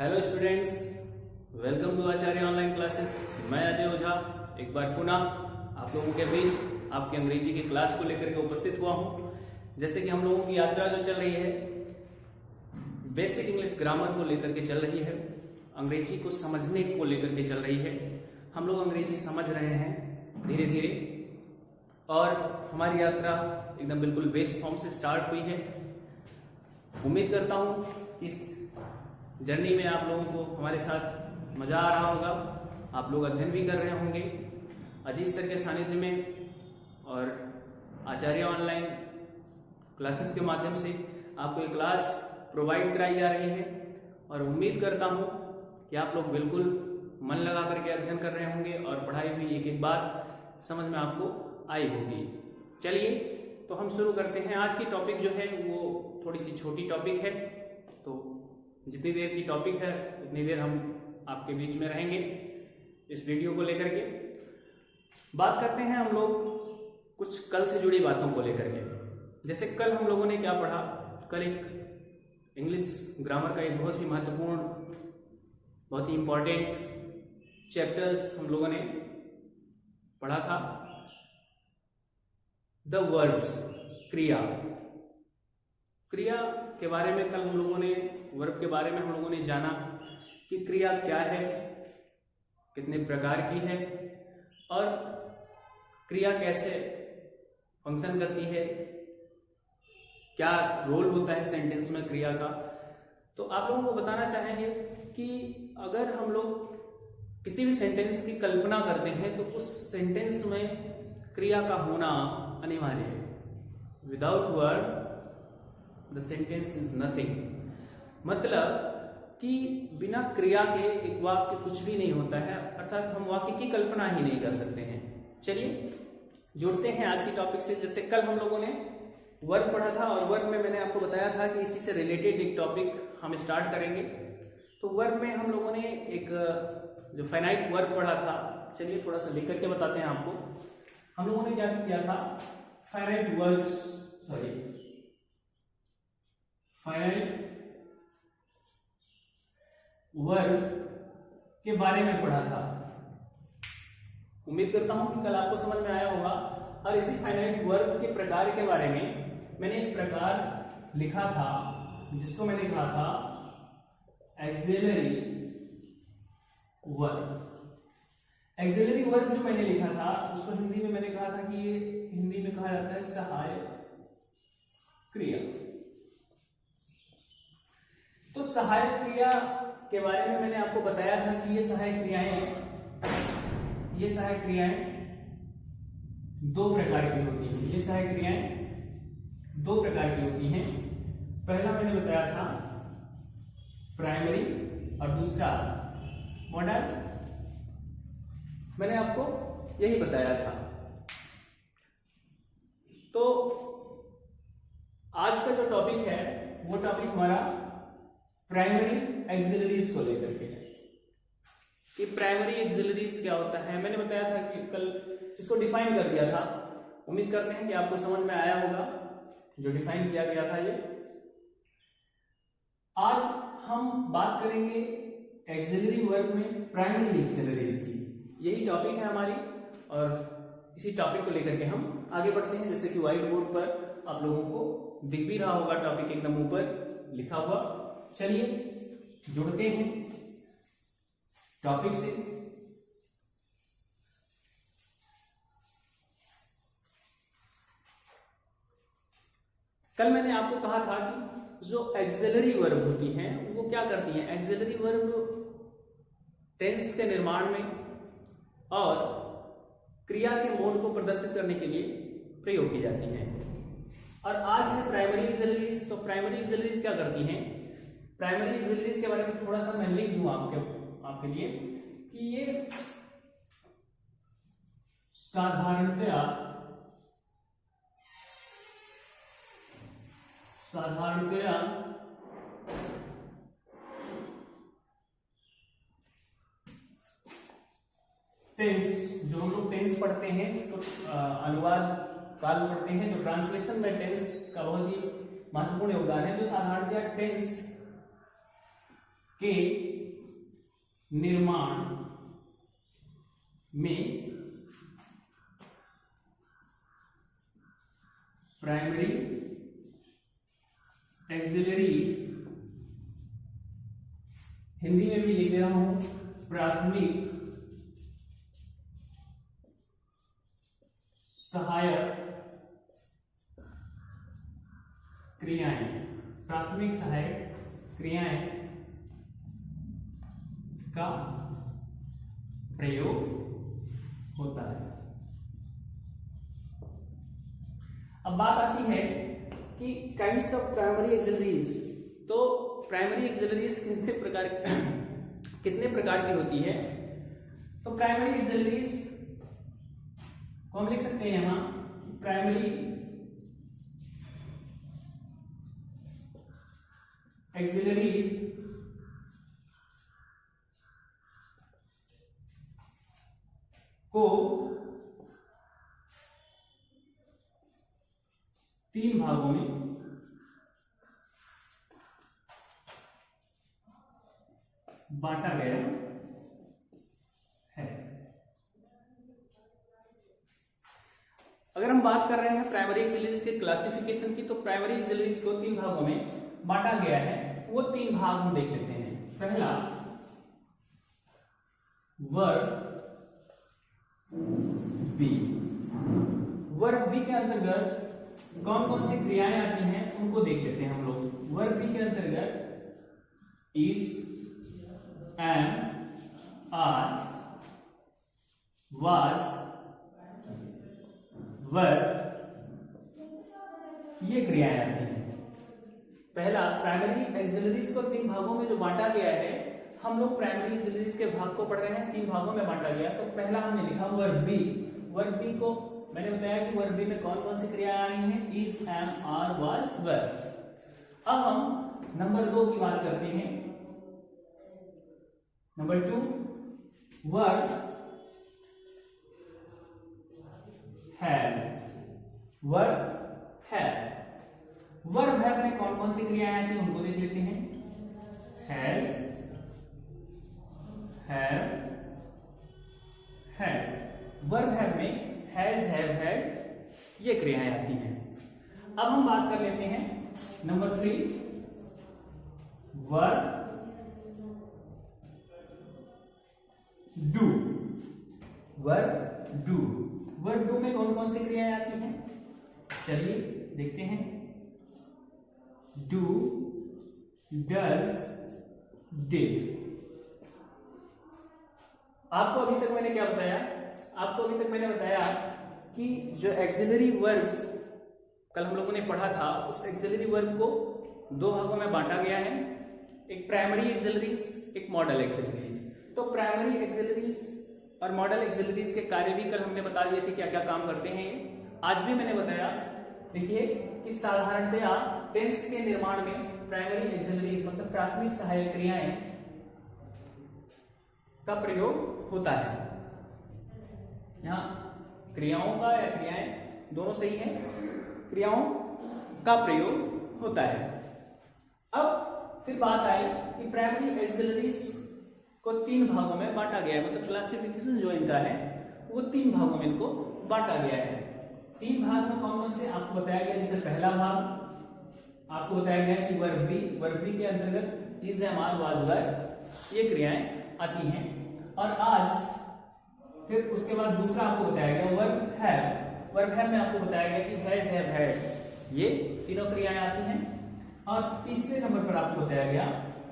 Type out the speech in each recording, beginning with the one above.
Hello students, welcome to Acharya online classes. मैं अजय ओझा एक बार पुनः आप लोगों के बीच आपकी अंग्रेजी की क्लास को लेकर के उपस्थित हुआ हूं। जैसे कि हम लोगों की यात्रा जो चल रही है बेसिक इंग्लिश ग्रामर को लेकर के चल रही है, अंग्रेजी को समझने को लेकर के चल रही है। हम लोग अंग्रेजी समझ रहे हैं धीरे धीरे और हमारी यात्रा एकदम बिल्कुल बेस फॉर्म से स्टार्ट हुई है। उम्मीद करता हूं इस जर्नी में आप लोगों को हमारे साथ मजा आ रहा होगा। आप लोग अध्ययन भी कर रहे होंगे अजीत सर के सानिध्य में और आचार्य ऑनलाइन क्लासेस के माध्यम से आपको एक क्लास प्रोवाइड कराई जा रही है और उम्मीद करता हूं कि आप लोग बिल्कुल मन लगा करके अध्ययन कर रहे होंगे और पढ़ाई हुई एक एक बात समझ में आपको आई होगी। चलिए तो हम शुरू करते हैं। आज की टॉपिक जो है वो थोड़ी सी छोटी टॉपिक है, तो जितनी देर की टॉपिक है उतनी देर हम आपके बीच में रहेंगे। इस वीडियो को लेकर के बात करते हैं हम लोग कुछ कल से जुड़ी बातों को लेकर के। जैसे कल हम लोगों ने क्या पढ़ा, कल एक इंग्लिश ग्रामर का एक बहुत ही महत्वपूर्ण, बहुत ही इंपॉर्टेंट चैप्टर्स हम लोगों ने पढ़ा था, द वर्ब्स, क्रिया के बारे में। कल हम लोगों ने वर्ब के बारे में हम लोगों ने जाना कि क्रिया क्या है, कितने प्रकार की है और क्रिया कैसे फंक्शन करती है, क्या रोल होता है सेंटेंस में क्रिया का। तो आप लोगों को बताना चाहेंगे कि अगर हम लोग किसी भी सेंटेंस की कल्पना करते हैं तो उस सेंटेंस में क्रिया का होना अनिवार्य है। Without verb the sentence is nothing. मतलब कि बिना क्रिया के एक वाक्य कुछ भी नहीं होता है, अर्थात हम वाक्य की कल्पना ही नहीं कर सकते हैं। चलिए जुड़ते हैं आज की टॉपिक से। जैसे कल हम लोगों ने वर्ब पढ़ा था और वर्ब में मैंने आपको बताया था कि इसी से रिलेटेड एक टॉपिक हम स्टार्ट करेंगे। तो वर्ब में हम लोगों ने एक जो फाइनाइट वर्ब पढ़ा था, चलिए थोड़ा सा लिख करके बताते हैं आपको। हम लोगों ने क्या किया था, फाइनाइट वर्ब के बारे में पढ़ा था। उम्मीद करता हूं कि कल आपको समझ में आया होगा। और इसी फाइनाइट वर्ब के प्रकार के बारे में मैंने एक प्रकार लिखा था जिसको मैंने कहा था एक्सिलरी वर्ब। एक्सिलरी वर्ब जो मैंने लिखा था उसको हिंदी में मैंने कहा था कि ये हिंदी में कहा जाता है सहायक क्रिया। तो सहायक क्रिया के बारे में मैंने आपको बताया था कि ये सहायक क्रियाएं दो प्रकार की होती हैं। ये सहायक क्रियाएं दो प्रकार की होती हैं। पहला मैंने बताया था प्राइमरी और दूसरा मॉडल। मैंने आपको यही बताया था। तो आज का जो टॉपिक है वो टॉपिक हमारा प्राइमरी एक्सिलरीज को लेकर के है कि प्राइमरी एक्सिलरीज क्या होता है। मैंने बताया था कि कल इसको डिफाइन कर दिया था। उम्मीद करते हैं कि आपको समझ में आया होगा जो डिफाइन किया गया था ये। आज हम बात करेंगे एक्सिलरी वर्ब में प्राइमरी एक्सिलरीज की। यही टॉपिक है हमारी और इसी टॉपिक को लेकर के हम आगे बढ़ते हैं। जैसे कि व्हाइट बोर्ड पर आप लोगों को दिख भी रहा होगा टॉपिक एकदम ऊपर लिखा हुआ। चलिए जुड़ते हैं टॉपिक से। कल मैंने आपको कहा था कि जो एक्सिलरी वर्ब होती हैं वो क्या करती हैं। एक्सिलरी वर्ब टेंस के निर्माण में और क्रिया के मोड को प्रदर्शित करने के लिए प्रयोग की जाती हैं। और आज है प्राइमरी एक्सिलरीज। तो प्राइमरी एक्सिलरीज क्या करती हैं, प्राइमरी एक्सिलरीज के बारे में थोड़ा सा मैं लिख दूं आपके लिए कि ये साधारणतया टेंस, जो हम लोग टेंस पढ़ते हैं इसको अनुवाद काल पढ़ते हैं, तो ट्रांसलेशन में टेंस का बहुत ही महत्वपूर्ण योगदान है। जो साधारणतया टेंस के निर्माण में प्राइमरी एक्सिलरीज, हिंदी में भी लिख रहा हूं, प्राथमिक सहायक क्रियाएं, प्राथमिक सहायक क्रियाएं का प्रयोग होता है। अब बात आती है कि काइंड्स ऑफ प्राइमरी एक्सिलरीज। तो प्राइमरी एक्सिलरीज कितने प्रकार की होती है? तो प्राइमरी एक्सिलरीज को हम लिख सकते हैं यहां, प्राइमरी एक्सिलरीज को 3 भागों में बांटा गया है। अगर हम बात कर रहे हैं प्राइमरी एक्सिलरीज के क्लासिफिकेशन की, तो प्राइमरी एक्सिलरीज को 3 भागों में बांटा गया है। वो 3 भाग हम देख लेते हैं। पहला, वर्ग बी। वर्ग बी के अंतर्गत कौन कौन सी क्रियाएं आती हैं उनको देख लेते हैं हम लोग। वर्ग बी के अंतर्गत इज, एम, आर, वाज, वर, ये क्रियाएं आती हैं। पहला, प्राइमरी एक्सिलरीज को 3 भागों में जो बांटा गया है, हम लोग प्राइमरी एक्सिलरीज के भाग को पढ़ रहे हैं, 3 भागों में बांटा गया। तो पहला हमने लिखा वर्ग बी। वर्ग बी को मैंने बताया कि वर्ग बी में कौन कौन सी क्रियाएं आ रही हैं, इज, एम, आर, वाज, वर। अब हम नंबर 2 की बात करते हैं। नंबर 2, वर्ग हैव। वर्ग हैव, वर्ब हैव में कौन कौन सी क्रियाएं आती हैं उनको देख लेते हैं। Has, have, had. Verb have में हैज, हैव, हैड ये क्रियाएं आती हैं। अब हम बात कर लेते हैं number 3, verb do. Verb do, verb do में कौन कौन सी क्रियाएं आती हैं, चलिए देखते हैं। Do, does, did. आपको अभी तक मैंने क्या बताया? आपको अभी तक मैंने बताया कि जो एक्सिलरी वर्ब कल हम लोगों ने पढ़ा था, उस एक्सिलरी वर्ब को 2 भागों में बांटा गया है, एक प्राइमरी एक्सिलरीज, एक मॉडल एक्सिलरीज। तो प्राइमरी एक्सिलरीज और मॉडल एक्सिलरीज के कार्य भी कल हमने बता दिए थे क्या क्या काम करते हैं। आज भी मैंने बताया। देखिए कि साधारणतया टेंस के निर्माण में प्राइमरी एक्सिलरीज मतलब प्राथमिक सहायक क्रियाएं का प्रयोग होता है। यहाँ क्रियाओं का या क्रियाएं दोनों सही है, क्रियाओं का प्रयोग होता है। अब फिर बात आई कि प्राइमरी एक्सिलरीज को 3 भागों में बांटा गया है, मतलब क्लासिफिकेशन जो इनका है वो 3 भागों में इनको बांटा गया है। 3 भाग में कौन कौन से आपको बताया गया? जैसे पहला भाग आपको बताया गया कि वर्ब बी। वर्ब बी के अंतर्गत इज, एम, आर, वाज, वर ये क्रियाएं आती हैं। और आज फिर उसके बाद दूसरा आपको बताया गया वर्ब हैव। वर्ब हैव में आपको बताया गया कि हैज, हैव, हैड ये तीनों क्रियाएं आती हैं। और तीसरे नंबर पर आपको बताया गया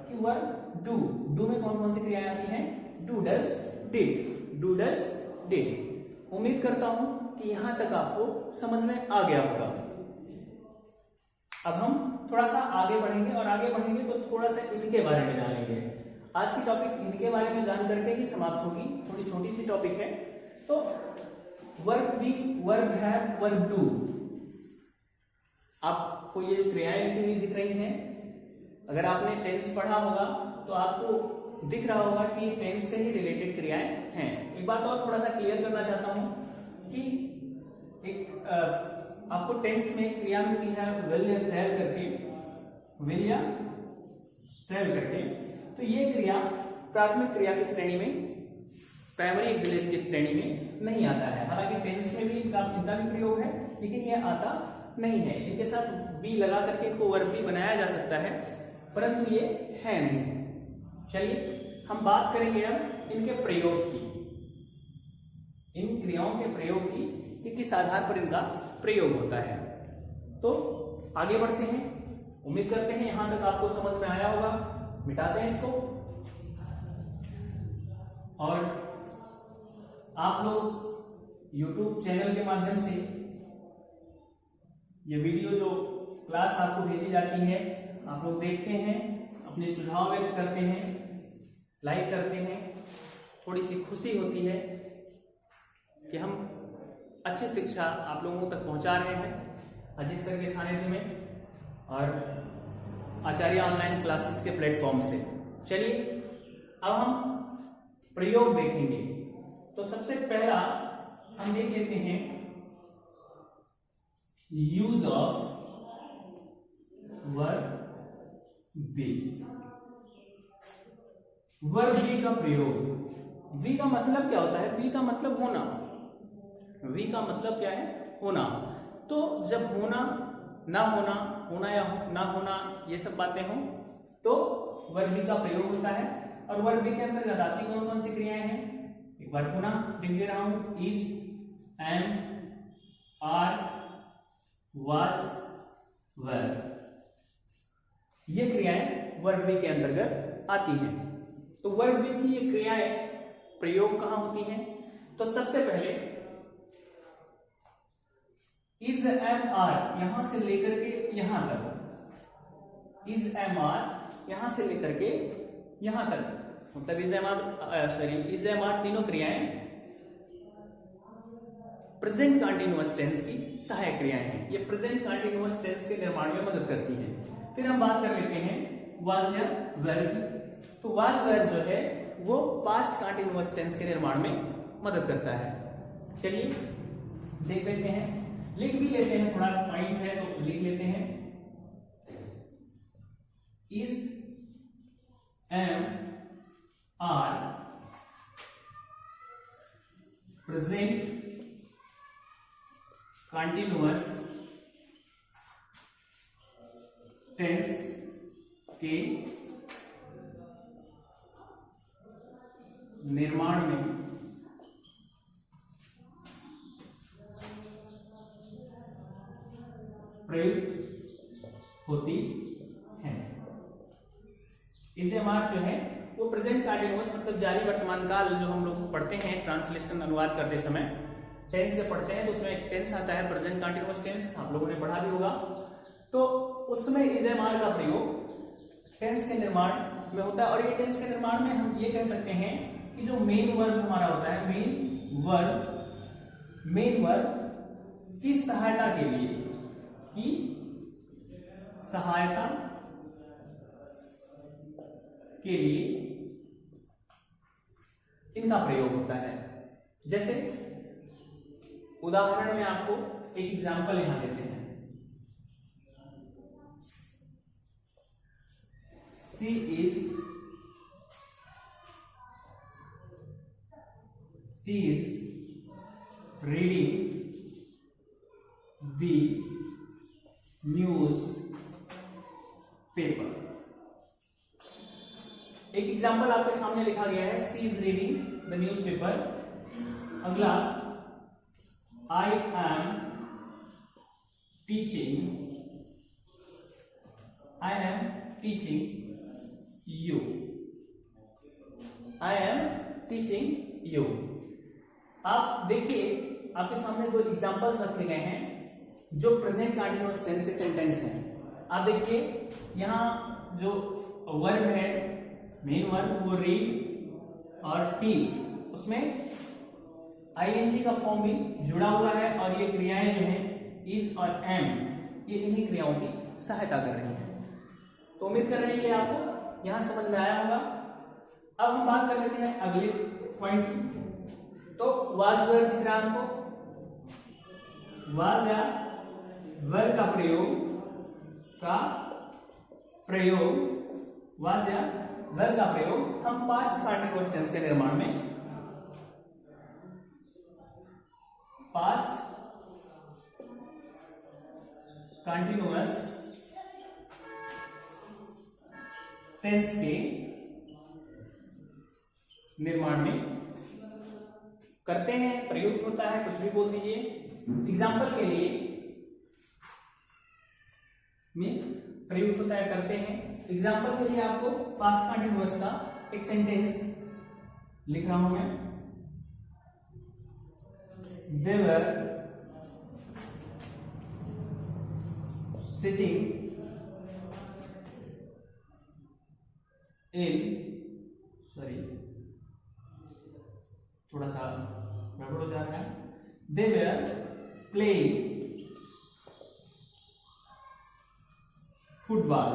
कि वर्ब डू। डू में कौन कौन सी क्रियाएं आती हैं? Do, does, did. Do, does, did. उम्मीद करता हूं कि यहां तक आपको समझ में आ गया होगा। अब हम थोड़ा सा आगे बढ़ेंगे और आगे बढ़ेंगे तो थोड़ा सा इनके बारे में जानेंगे। आज की टॉपिक इनके बारे में जान करके ही समाप्त होगी, थोड़ी छोटी सी टॉपिक है। तो verb B, verb have, verb do, आपको ये क्रियाएं लिखी हुई दिख रही हैं। अगर आपने टेंस पढ़ा होगा तो आपको दिख रहा होगा कि ये टेंस से ही रिलेटेड क्रियाएं हैं। एक बात और थोड़ा सा क्लियर करना चाहता हूं कि आपको टेंस में क्रिया मिलती है विल या शैल करके, विल या शैल करके। तो ये क्रिया प्राथमिक क्रिया की श्रेणी में, प्राइमरी एक्सिलेज की श्रेणी में नहीं आता है। हालांकि टेंस में भी इनका भी प्रयोग है, लेकिन ये आता नहीं है। इनके साथ बी लगा करके इनको वर्ब भी बनाया जा सकता है, परंतु ये है नहीं। चलिए हम बात करेंगे अब इनके प्रयोग की, इन क्रियाओं के प्रयोग की कि किस आधार पर इनका प्रयोग होता है। तो आगे बढ़ते हैं। उम्मीद करते हैं यहां तक आपको समझ में आया होगा। मिटाते हैं इसको, और आप लोग YouTube चैनल के माध्यम से ये वीडियो जो क्लास आपको भेजी जाती है आप लोग देखते हैं, अपने सुझाव व्यक्त करते हैं, लाइक करते हैं। थोड़ी सी खुशी होती है कि हम अच्छी शिक्षा आप लोगों तक पहुंचा रहे हैं अजीत सर के सानिध्य में और आचार्य ऑनलाइन क्लासेस के प्लेटफॉर्म से। चलिए अब हम प्रयोग देखेंगे। तो सबसे पहला हम देख लेते हैं use of verb B. Verb B का प्रयोग। बी का मतलब क्या होता है? बी का मतलब होना। वी का मतलब क्या है? होना। तो जब होना, ना होना, होना या ना होना, ये सब बातें हों तो वर्ब बी का प्रयोग होता है। और वर्ब बी के अंतर्गत आती कौन कौन सी क्रियाएं हैं? एक बार पुनः लिख दे रहा हूं, इज, एम, आर, वाज, वर। ये क्रियाएं वर्ब बी के अंतर्गत आती हैं। तो वर्ब बी की ये क्रियाएं प्रयोग कहां होती हैं? तो सबसे पहले इज, एम, आर यहां से लेकर के यहां तक, इज, एम, आर यहां से लेकर के यहां तक, मतलब is, am, are is, am, are तीनों क्रियाएं प्रेजेंट कंटीन्यूअस टेंस की सहायक क्रियाएं हैं। ये प्रेजेंट कंटीन्यूअस टेंस के निर्माण में मदद करती हैं। फिर हम बात कर लेते हैं वाज या वेर की। तो वाज वेर जो है वो पास्ट कंटीन्यूअस टेंस के निर्माण में मदद करता है। चलिए देख लेते हैं, लिख भी लेते हैं, थोड़ा पॉइंट है तो लिख लेते हैं। Is, am, are present continuous tense के निर्माण में प्रयुक्त होती है। इज, एम, आर जो है वो प्रेजेंट कंटीन्यूअस मतलब जारी वर्तमान काल जो हम लोग पढ़ते हैं ट्रांसलेशन अनुवाद करते समय टेंस से पढ़ते हैं, तो उसमें एक टेंस आता है प्रेजेंट कंटीन्यूअस टेंस, आप लोगों ने पढ़ा भी होगा। तो उसमें इज, एम, आर का प्रयोग टेंस के निर्माण में होता है। और ये टेंस के निर्माण में हम ये कह सकते हैं कि जो मेन वर्ब हमारा होता है, मेन वर्ब की सहायता के लिए, की सहायता के लिए इनका प्रयोग होता है। जैसे उदाहरण में आपको एक एग्जांपल यहां देते हैं। She is reading the news paper. एक एग्जाम्पल आपके सामने लिखा गया है, she is reading the news paper. अगला, आई एम टीचिंग यू। आप देखिए आपके सामने दो एग्जांपल्स रखे गए हैं जो प्रेजेंट कंटीन्यूअस टेंस के सेंटेंस हैं। आप देखिए यहाँ जो वर्ब है, मेन वर्ब, वो रीड और टीच, उसमें आईएनजी का फॉर्म भी जुड़ा हुआ है। और ये क्रियाएं जो हैं इज और एम, ये इन्हीं क्रियाओं की सहायता कर रही हैं। तो उम्मीद कर रहे हैं कि आपको यहां समझ में आया होगा। अब हम बात कर लेते हैं अगले पॉइंट की। तो वाज वेयर दिख रहा है आपको, वाज या वेयर का प्रयोग, वाज या वेर का प्रयोग हम पास्ट कंटीन्यूअस टेंस के निर्माण में, पास्ट कंटीन्यूअस टेंस के निर्माण में करते हैं, प्रयुक्त होता है, कुछ भी बोल दीजिए। एग्जाम्पल के लिए में प्रयुक्त होता है, करते हैं। एग्जाम्पल के लिए आपको पास्ट कंटीन्यूअस का एक सेंटेंस लिख रहा हूं मैं। They were sitting in, थोड़ा सा गड़बड़ हो जा रहा है। They were playing football.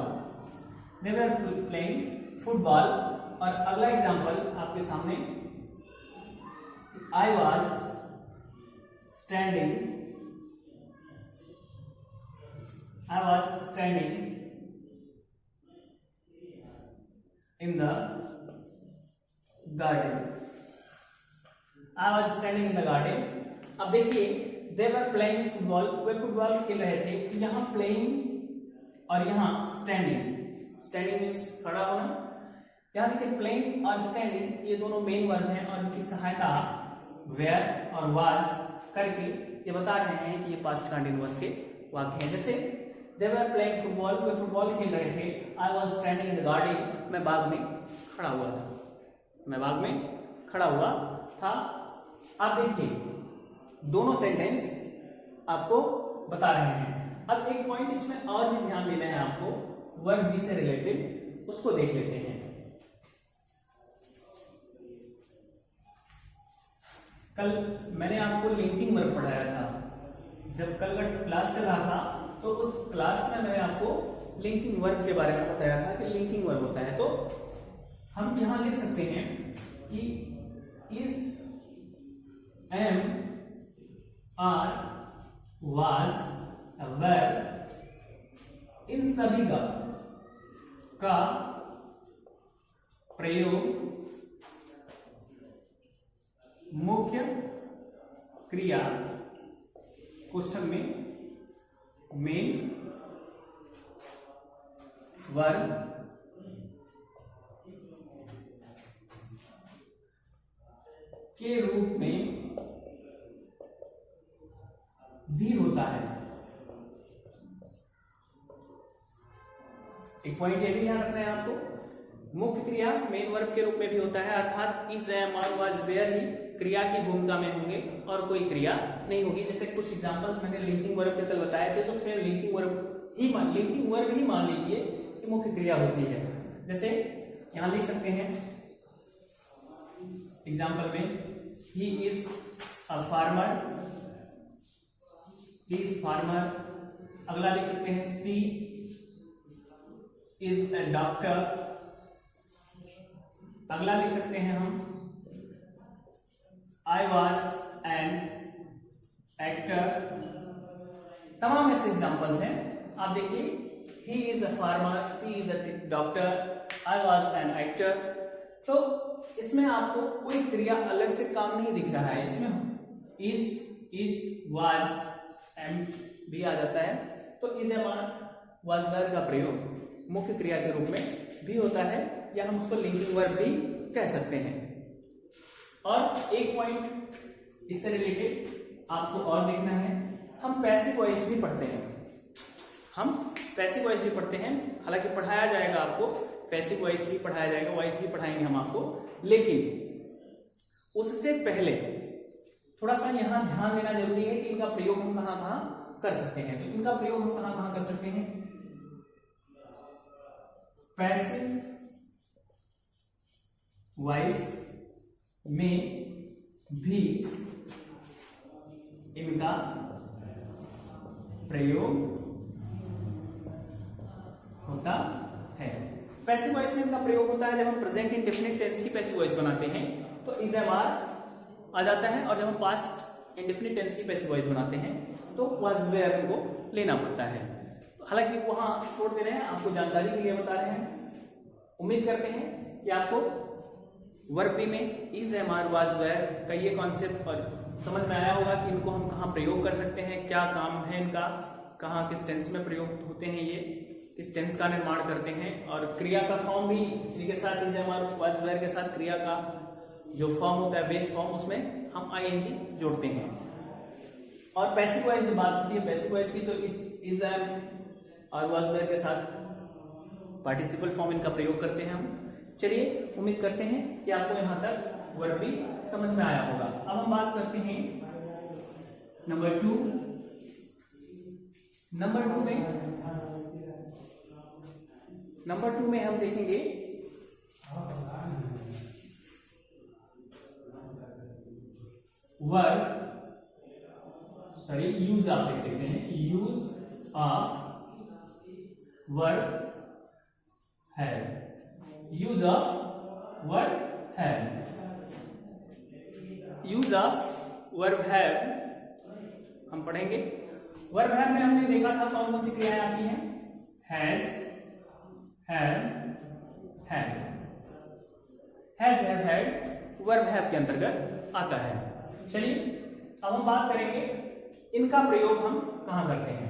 They were playing football. और अगला एग्जाम्पल आपके सामने, I was standing in the garden। I was standing in the garden। अब देखिए, they were playing football, way football खेल रहे थे। यहाँ प्लेइंग और यहाँ स्टैंडिंग। स्टैंडिंग मीन्स खड़ा होना। यहाँ देखिए प्लेइंग और स्टैंडिंग ये दोनों मेन वर्ब हैं और इनकी सहायता वेयर और वाज करके ये बता रहे हैं कि ये पास्ट कंटीन्यूअस के वाक्य हैं। जैसे they were playing football, way football खेल रहे थे। I was standing in the garden, मैं बाग में खड़ा हुआ था। मैं बाग में खड़ा हुआ था। आप देखिए दोनों सेंटेंस आपको बता रहे हैं। अब एक पॉइंट इसमें और भी ध्यान देना है आपको, वर्ब बी से रिलेटेड, उसको देख लेते हैं। कल मैंने आपको लिंकिंग वर्ब पढ़ाया था। जब कल का क्लास चल रहा था तो उस क्लास में मैंने आपको लिंकिंग वर्ब के बारे में बताया था कि लिंकिंग वर्ब होता है। तो हम यहां लिख सकते हैं कि is, am, are, was, were, इन सभी का प्रयोग मुख्य क्रिया क्वेश्चन में मेन वर्ब के रूप में भी होता है। एक पॉइंट ये भी ध्यान रखना है आपको, मुख्य क्रिया मेन वर्ब के रूप में भी होता है, अर्थात is, am, are, was, were ही क्रिया की भूमिका में होंगे और कोई क्रिया नहीं होगी। जैसे कुछ एग्जांपल्स मैंने लिंकिंग वर्ब के तल बताए थे, तो सेम लिंकिंग वर्ब ही मान लीजिए कि मुख्य क्रिया होती है। जैसे यहां लिख सकते हैं एग्जांपल में, he is a farmer, he is farmer. अगला लिख सकते हैं, सी इज अ डॉक्टर। अगला लिख सकते हैं हम, I was an actor। तमाम ऐसे एग्जांपल्स हैं। आप देखिए, he is a farmer, she is a doctor, I was an actor। तो इसमें आपको कोई क्रिया अलग से काम नहीं दिख रहा है। इसमें is, was, am भी आ जाता है। तो is, am, was, were का प्रयोग मुख्य क्रिया के रूप में भी होता है, या हम उसको लिंकिंग वर्ब भी कह सकते हैं। और एक पॉइंट इससे रिलेटेड आपको और देखना है, हम पैसिव वॉइस भी पढ़ते हैं। हालांकि पढ़ाया जाएगा आपको, पैसिव वॉइस भी पढ़ाया जाएगा, वॉइस भी पढ़ाएंगे हम आपको, लेकिन उससे पहले थोड़ा सा यहां ध्यान देना जरूरी है कि इनका प्रयोग हम कहां कहां कर सकते हैं। तो इनका प्रयोग हम कहां कहां कर सकते हैं? पैसिव वॉइस में भी इनका प्रयोग होता है। पैसिव वॉइस में इनका प्रयोग होता है जब हम प्रेजेंट इंडेफिनिट टेंस की पैसिव वॉइस बनाते हैं तो इज, एम, आर आ जाता है, और जब हम पास्ट इंडेफिनिट टेंस की पैसिव वॉइस बनाते हैं तो वाज, वेयर को लेना पड़ता है। हालांकि वहां छोड़ दे रहे हैं, आपको जानकारी के लिए बता रहे हैं। उम्मीद करते हैं कि आपको वर्ब बी में is, am, are, was, were का ये कॉन्सेप्ट और समझ में आया होगा कि इनको हम कहाँ प्रयोग कर सकते हैं, क्या काम है इनका, कहाँ किस टेंस में प्रयोग होते हैं, ये किस टेंस का निर्माण करते हैं, और क्रिया का फॉर्म भी इसी के साथ, is, am, are, was, were के साथ क्रिया का जो फॉर्म होता है बेस फॉर्म, उसमें हम आईएनजी जोड़ते हैं। और पैसिव वॉइस की बात होती है, पैसिव वॉइस की, तो इज, एम और वाज, वेयर के साथ पार्टिसिपल फॉर्म इनका प्रयोग करते हैं हम। चलिए, उम्मीद करते हैं कि आपको यहां तक वर्ब भी समझ में आया होगा। अब हम बात करते हैं नंबर 2 में हम देखेंगे यूज, आप देख सकते हैं use of verb have, use of verb have, use of verb have हम पढ़ेंगे। वर्ब हैव में हमने देखा था कौन कौन सी क्रियाएं आती हैं, has, have, had, has, have, had verb have के अंतर्गत आता है। चलिए, अब हम बात करेंगे इनका प्रयोग हम कहां करते हैं,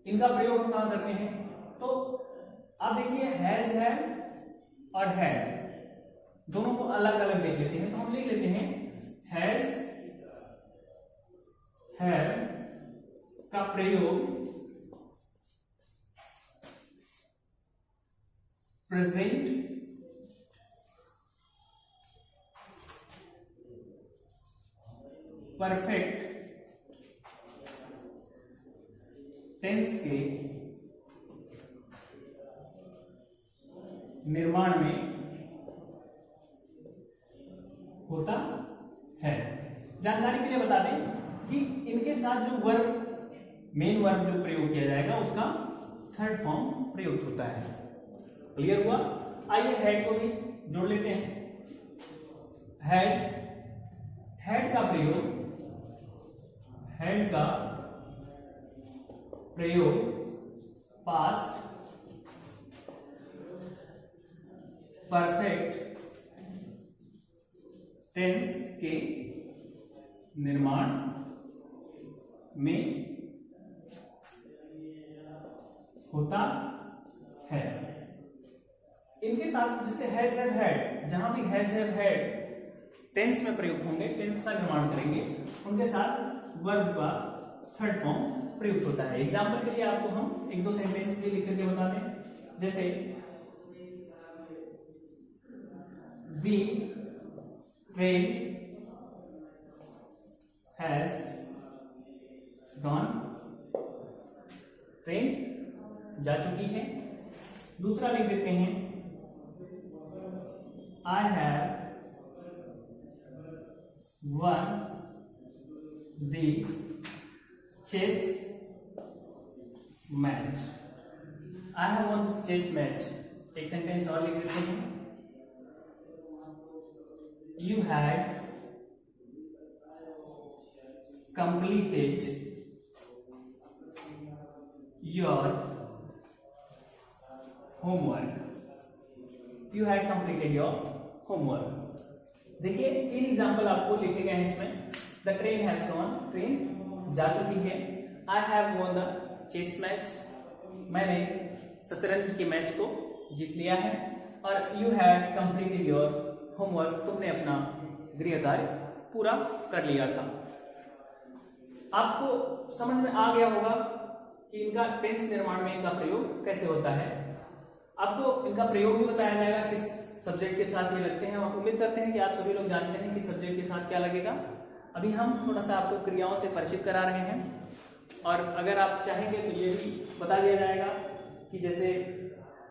इनका प्रयोग हम कहां करते हैं। तो आप देखिए, हैज, हैव और हैड दोनों को अलग अलग देख लेते हैं। तो हम लिख लेते हैं हैज, हैव का प्रयोग प्रेजेंट परफेक्ट टेंस के निर्माण में होता है। जानकारी के लिए बता दें कि इनके साथ जो वर्ब, मेन वर्ब जो प्रयोग किया जाएगा उसका थर्ड फॉर्म प्रयुक्त होता है। क्लियर हुआ? आइए हेड को भी जोड़ लेते हैं। हेड, हेड का प्रयोग, हेड का प्रयोग पास्ट परफेक्ट टेंस के निर्माण में होता है। इनके साथ जैसे हैज, हैव, हैड, जहां भी हैज, हैव, हैड टेंस में प्रयुक्त होंगे, टेंस का निर्माण करेंगे, उनके साथ वर्ब का थर्ड फॉर्म प्रयुक्त होता है। एग्जाम्पल के लिए आपको हम एक दो सेंटेंस भी लिख करके बता दें। जैसे the train has gone, train जा चुकी है। दूसरा लिख देते हैं I have won the chess match, I have won chess match. एक सेंटेंस और लिख देते हैं, you had completed your homework, you had completed your homework। देखिए, तीन एग्जाम्पल आपको लिखे गए हैं इसमें। The train has gone, train जा चुकी है। I have won the chess match, मैंने शतरंज के मैच को जीत लिया है। और you had completed your homework, तुमने अपना गृह कार्य पूरा कर लिया था। आपको समझ में आ गया होगा कि इनका टेंस निर्माण में इनका प्रयोग कैसे होता है। आपको इनका प्रयोग भी बताया जाएगा किस सब्जेक्ट के साथ ये लगते हैं। आप उम्मीद करते हैं कि आप सभी लोग जानते हैं कि सब्जेक्ट के साथ क्या लगेगा। अभी हम थोड़ा सा आपको क्रियाओं से परिचित करा रहे हैं, और अगर आप चाहेंगे तो ये भी बता दिया जाएगा कि जैसे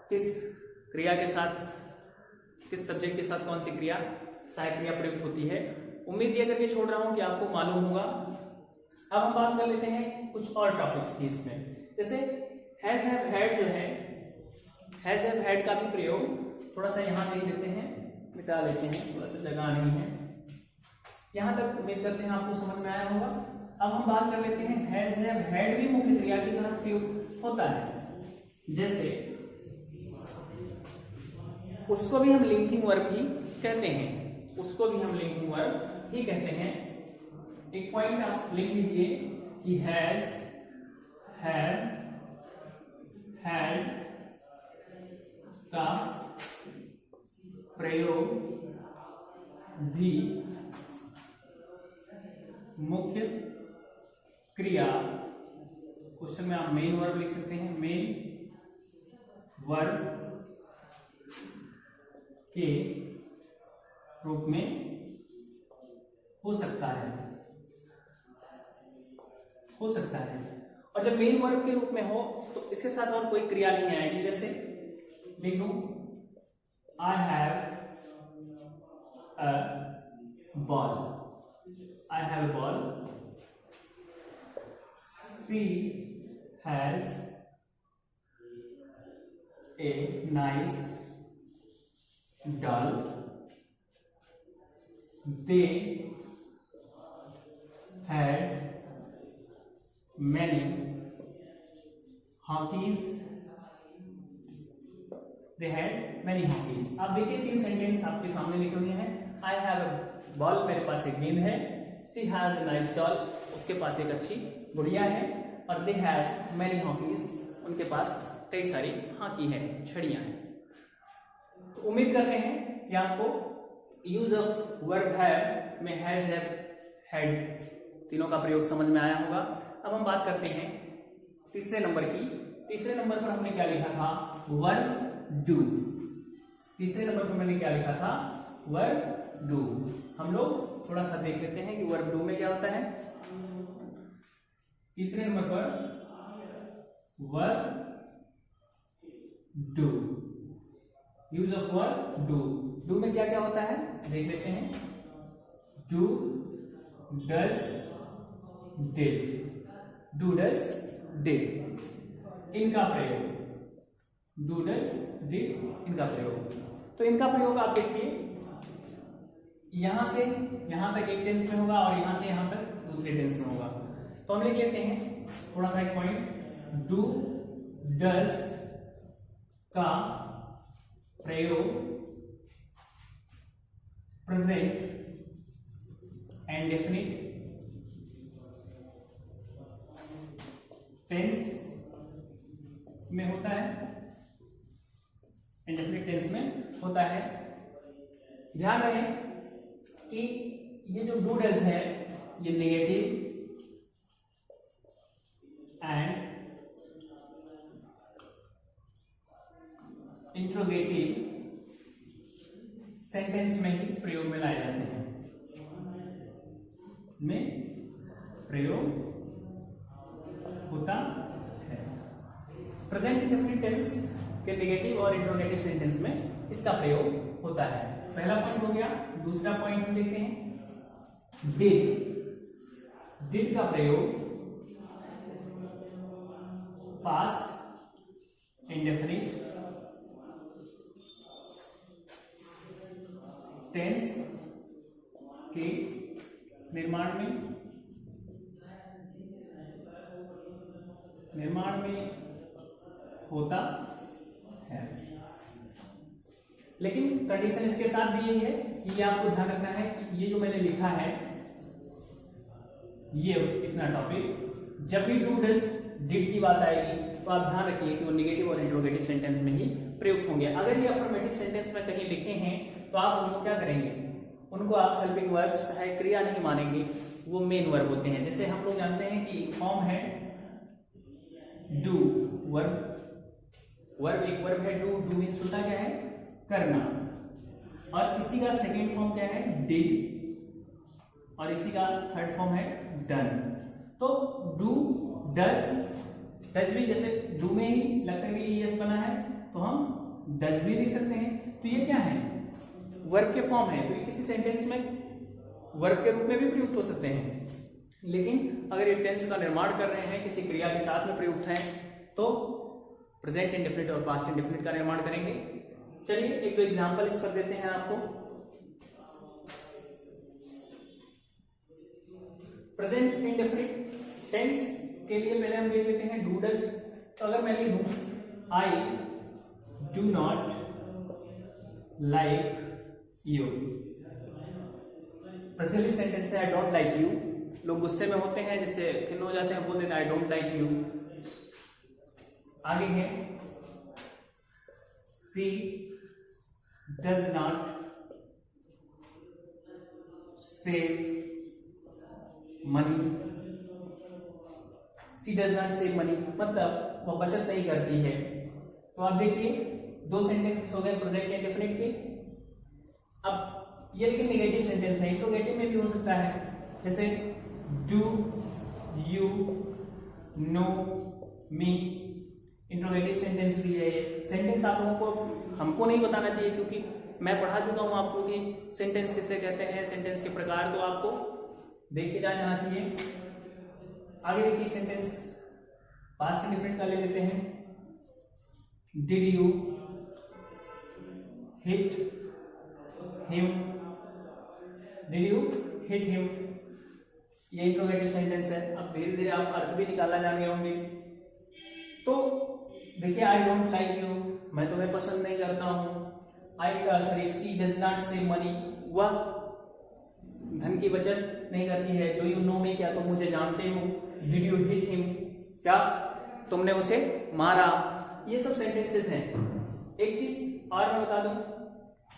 किस क्रिया के साथ, किस सब्जेक्ट के साथ कौन सी क्रिया, सहायक क्रिया प्रयुक्त होती है। उम्मीद ये करके छोड़ रहा हूं कि आपको मालूम होगा। अब हम बात कर लेते हैं कुछ और टॉपिक्स की इसमें। जैसे हैज, हैव, हैड जो है, हैज, हैव, हैड का भी प्रयोग थोड़ा सा यहाँ देख लेते हैं, मिटा लेते हैं, थोड़ा सा जगह नहीं है। यहाँ तक उम्मीद करते हैं आपको समझ में आया होगा। अब हम बात कर लेते हैं हैज, हैव, हैड भी मुख्य क्रिया की तरह प्रयोग होता है। जैसे उसको भी हम लिंकिंग वर्ब ही कहते हैं, उसको भी हम लिंकिंग वर्ब ही कहते हैं। एक पॉइंट आप लिख लीजिए कि हैज, हैव, हैड का प्रयोग भी मुख्य क्रिया, क्वेश्चन में आप मेन वर्ब लिख सकते हैं, मेन वर्ब के रूप में हो सकता है, हो सकता है। और जब मेन वर्ब के रूप में हो तो इसके साथ और कोई क्रिया नहीं आएगी। जैसे लिख दूं I have a ball, I have a ball, she has a nice doll, they had many honkies, they had many honkies। आप देखिए 3 सेंटेंस आपके सामने लिखे हुए हैं। I have a ball, मेरे पास एक गेंद है, she has a nice doll, उसके पास एक अच्छी गुड़िया है, और they had many honkies, उनके पास कई सारी हॉकी है, छड़ियां हैं। तो उम्मीद करते हैं कि आपको यूज ऑफ वर्ब हैव में हैज, हैव, हैड तीनों का प्रयोग समझ में आया होगा। अब हम बात करते हैं तीसरे नंबर की। तीसरे नंबर पर हमने क्या लिखा था? Verb do. तीसरे नंबर पर मैंने क्या लिखा था? Verb do. हम लोग थोड़ा सा देख लेते हैं कि वर्ब डू में क्या होता है। तीसरे नंबर पर verb do, use of verb do. Do में क्या क्या होता है देख लेते हैं। Do, does, did, do, does, did, इनका प्रयोग। डू, डज, डिड, इनका प्रयोग। तो इनका प्रयोग आप देखिए, यहां से यहां तक एक टेंस में होगा और यहां से यहां तक दूसरे टेंस में होगा। तो हम लिख लेते हैं थोड़ा सा एक पॉइंट। डू, डज का प्रयोग प्रेजेंट एंड डेफिनिट टेंस में होता है, इंडेफिनिट टेंस में होता है। ध्यान रहे कि ये जो डू डज है ये नेगेटिव एंड इंट्रोगेटिव सेंटेंस में ही प्रयोग में लाए जाते हैं, में प्रयोग होता है। प्रेजेंट इंडेफिनिट टेंस के नेगेटिव और इंट्रोगेटिव सेंटेंस में इसका प्रयोग होता है। पहला पॉइंट हो गया। दूसरा पॉइंट हम देखते हैं डिड। डिड का प्रयोग पास्ट इंडेफिनिट टेंस के निर्माण में होता है। लेकिन कंडीशन इसके साथ भी यही है कि ये आपको ध्यान रखना है कि ये जो मैंने लिखा है ये इतना टॉपिक, जब भी डू डज डिड की बात आएगी तो आप ध्यान रखिए कि वो नेगेटिव और इंट्रोगेटिव सेंटेंस में ही प्रयुक्त होंगे। अगर ये अफर्मेटिव सेंटेंस में कहीं लिखे हैं तो आप उनको क्या करेंगे, उनको आप हेल्पिंग वर्ब सहायक क्रिया नहीं मानेंगे, वो मेन वर्ब होते हैं। जैसे हम लोग जानते हैं कि एक फॉर्म है डू, वर्ब, वर्ब एक वर्ब है डू। डू मीन्स होता क्या है? करना। और इसी का सेकेंड फॉर्म क्या है? डिड। और इसी का थर्ड फॉर्म है डन। तो डू, डज, डज भी जैसे डू में ही लगता है कि यस बना है तो हम डज भी लिख सकते हैं। तो ये क्या है? वर्ब के फॉर्म है, तो ये किसी सेंटेंस में वर्ब के रूप में भी प्रयुक्त हो सकते हैं। लेकिन अगर ये टेंस का निर्माण कर रहे हैं, किसी क्रिया के साथ में प्रयुक्त हैं, तो प्रेजेंट इंडेफिनिट और पास्ट इंडेफिनिट का निर्माण करेंगे। चलिए एक दो एग्जांपल इस पर देते हैं आपको। प्रेजेंट इंडेफिनिट टेंस के लिए पहले हम देख लेते हैं डू डज। तो अगर मैं लिख दूं I do not like you. प्रचलित सेंटेंस है आई डोंट लाइक यू। लोग गुस्से में होते हैं, जिससे खिन्न हो जाते हैं, बोल देते हैं आई डोंट लाइक यू। आगे है she does not save money. She does not save money मतलब वो बचत नहीं करती है। तो आप देखिए दो सेंटेंस हो गए प्रेजेंट या डेफिनेट के। अब ये लेकिन नेगेटिव सेंटेंस है, इंट्रोगेटिव में भी हो सकता है, जैसे do you know me. Interrogative sentence भी है। सेंटेंस आप लोगों को हमको नहीं बताना चाहिए, क्योंकि मैं पढ़ा चुका हूं आपको कि सेंटेंस किसे कहते हैं, सेंटेंस के प्रकार, तो आपको देख के जाना चाहिए। आगे देखिए सेंटेंस पास्ट डिफरेंट का ले लेते हैं। Did you hit him. Did you hit him, ये इंट्रोगेटिव सेंटेंस है। अब धीरे धीरे आप अर्थ भी निकालना जान गए होंगे। तो देखिए आई डोंट लाइक यू, मैं तुम्हें पसंद नहीं करता हूं। सी डज नॉट सेव मनी, वह धन की बचत नहीं करती है। डू यू नो मी, क्या तुम मुझे जानते हो। डिड यू हिट हिम, क्या तुमने उसे मारा। ये सब सेंटेंसेस हैं। एक चीज और मैं बता दूं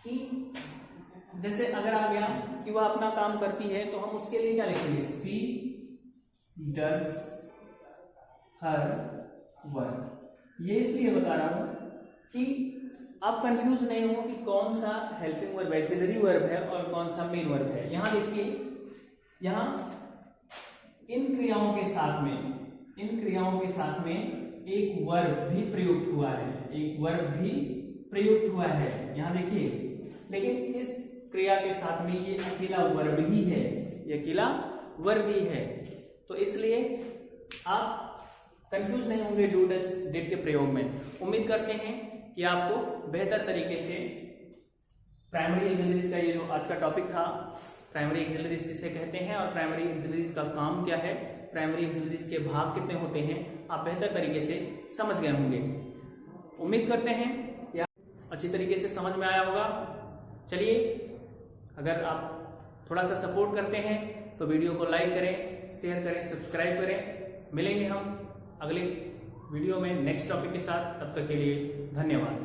कि जैसे अगर आ गया कि वह अपना काम करती है, तो हम उसके लिए क्या लिखेंगे, सी डज हर वर्क। ये इसलिए बता रहा हूं कि आप कंफ्यूज नहीं हो कि कौन सा हेल्पिंग वर्ब एक्सिलरी वर्ब है और कौन सा मेन वर्ब है। यहां देखिए, यहां इन क्रियाओं के साथ में एक वर्ब भी प्रयुक्त हुआ है, एक वर्ब भी प्रयुक्त हुआ है। यहां देखिए, लेकिन इस क्रिया के साथ में ये अकेला वर्ब ही है, ये अकेला वर्ब ही है। तो इसलिए आप कंफ्यूज नहीं होंगे डू डज डिड के प्रयोग में। उम्मीद करते हैं कि आपको बेहतर तरीके से प्राइमरी एक्सिलरीज का ये जो आज का टॉपिक था, प्राइमरी एक्सिलरीज किसे कहते हैं और प्राइमरी एक्सिलरीज का काम क्या है, प्राइमरी एक्सिलरीज के भाग कितने होते हैं, आप बेहतर तरीके से समझ गए होंगे। उम्मीद करते हैं कि अच्छी तरीके से समझ में आया होगा। चलिए, अगर आप थोड़ा सा सपोर्ट करते हैं तो वीडियो को लाइक करें, शेयर करें, सब्सक्राइब करें। मिलेंगे हम अगले वीडियो में नेक्स्ट टॉपिक के साथ। तब तक के लिए धन्यवाद।